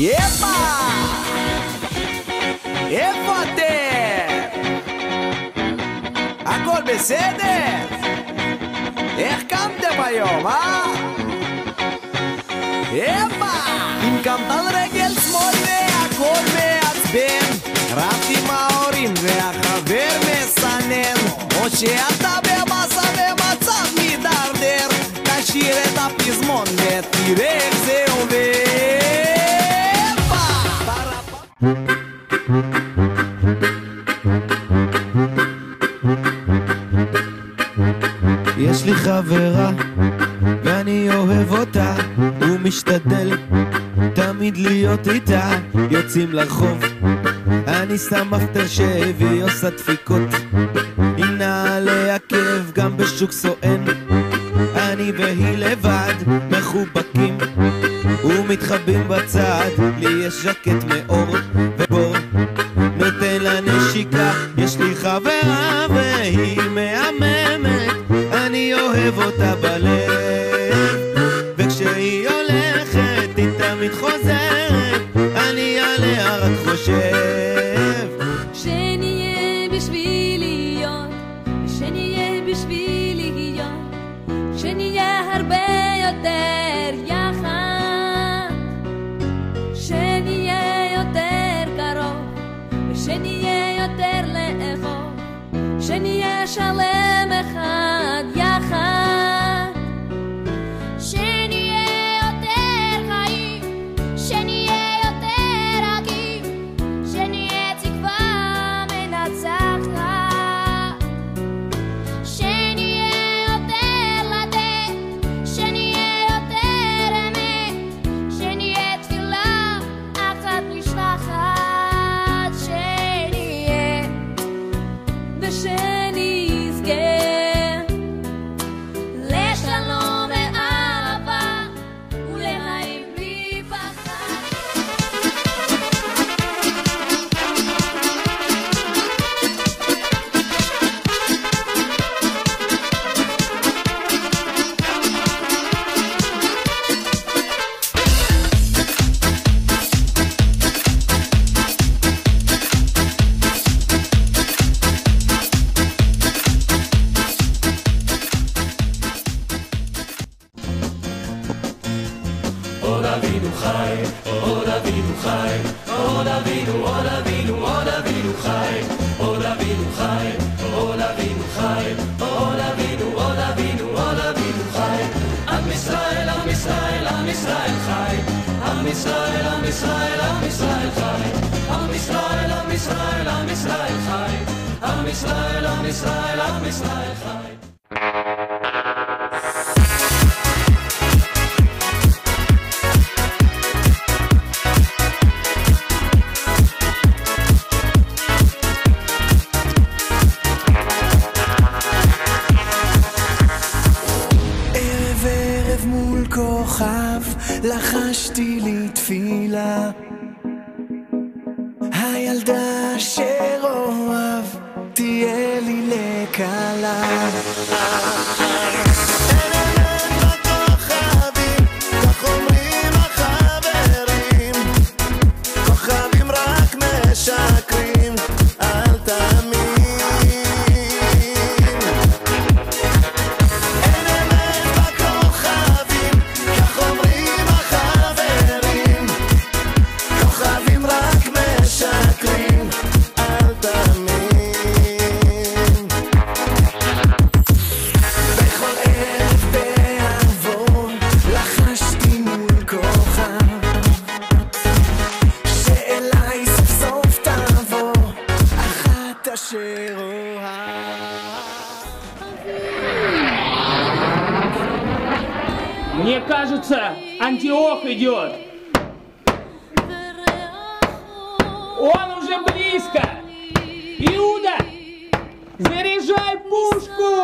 יפה! איפה אתם? הכל בסדר? איך קמתם היום, יפה! אם קמת על רגל שמאל והכל מעצבן, רבתי עם ההורים והחבר מסנן, או שאתה במסע ומצב מדרדר, תשאיר את הפזמון ותראה איך זה עובד. יש לי חברה ואני אוהב אותה, הוא משתדל תמיד להיות איתה. יוצאים לרחוב, אני שם אפטר שהביא, עושה דפיקות עם נעלי עקב גם בשוק סואן. אני והיא לבד מחובקים ומתחבאים בצד, לי יש ז'קט מאור ובור נותן לה נשיקה. יש לי חברה והיא מהממת, אני אוהב אותה בלב, וכשהיא הולכת היא תמיד חוזרת, אני עליה רק חושב. שנהיה בשביל להיות, שנהיה בשביל להיות, שנהיה הרבה יותר יחד, שנהיה יותר קרוב, ושנהיה יותר לאהוב, שנהיה שלם אחד יחד, שנהיה יותר חיים, שנהיה יותר רגיל, שנהיה תקווה מנצחת, שנהיה יותר לתת, שנהיה יותר אמת, שנהיה תפילה אחת משלחת, שנהיה ושנזכה לשלום ואהבה ולחיים בלי פחד. עוד אבינו חי, עוד אבינו חי, עוד אבינו, עוד אבינו, עוד אבינו חי, עוד אבינו חי, עוד אבינו חי, עוד אבינו, עוד אבינו, עוד אבינו חי. עם ישראל, עם ישראל, עם ישראל חי, עם ישראל, עם ישראל, עם ישראל חי, עם ישראל, עם ישראל, עם ישראל חי, עם ישראל, עם ישראל, עם ישראל חי. לחשתי לי תפילה, הילדה שאוהב תהיה לי לקלה. אין אמת בכוכבים, כך אומרים החברים, כוכבים רק משקרים, אל תאמין. אין אמת בכוכבים, כך אומרים החברים, כוכבים רק משקרים, אל תאמין. בכל ערב בעבור לחשתי מול כוכב, שאליי סוף סוף תבוא אחת אשר אוהב. Мне кажется, Антиох идет. Он уже близко. Иуда, заряжай пушку.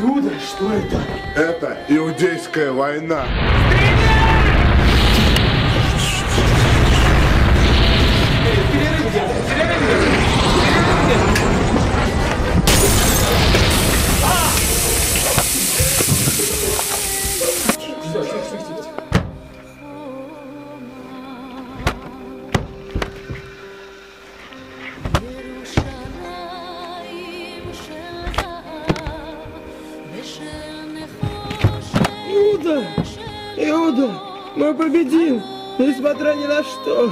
Иуда, что это? Это иудейская война. бросить. Иуда! Иуда! Мы победим! Несмотря ни на что!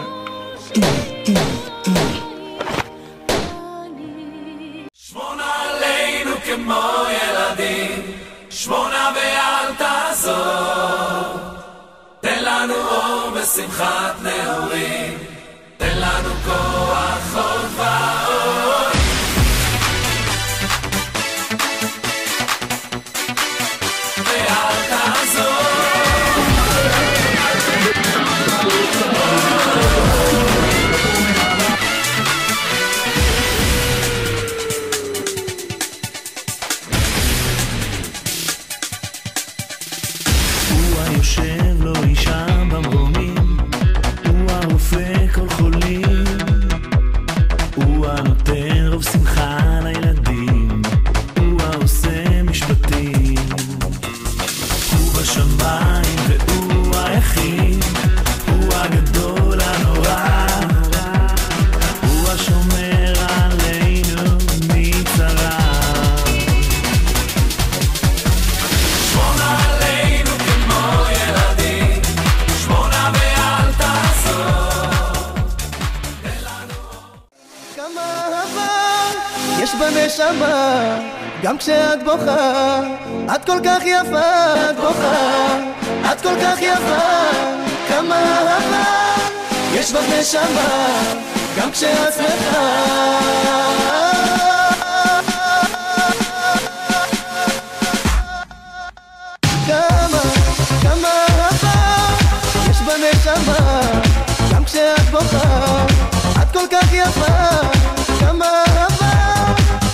שמונה עלינו כמו ילדים, שמונה ואל תעזור. תן לנו אור ושמחת נעורים, תן לנו כוח עוד ועוד. ואל תעזור. יושב לו אישה במרומים, הוא הרופא כל חולים, הוא הנותן רוב שמחה לילדים, הוא העושה משפטים, הוא בשמיים והוא היחיד, הוא הגדול הנורא, הוא השומר עלינו מצרה. יש בנשמה, גם כשאת בוכה, את כל כך יפה, את בוכה, את כל כך יפה, כמה אהבה, יש בך נשמה, גם כשאת שמחה. כמה אהבה, יש בנשמה, גם כשאת בוכה, את כל כך יפה, כמה אהבה,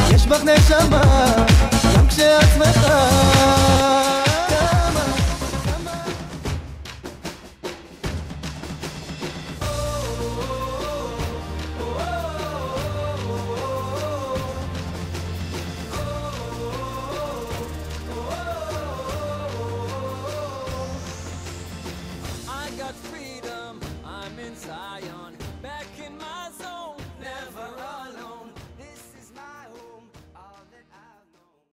יש בך נשמה, גם כשאת שמחה.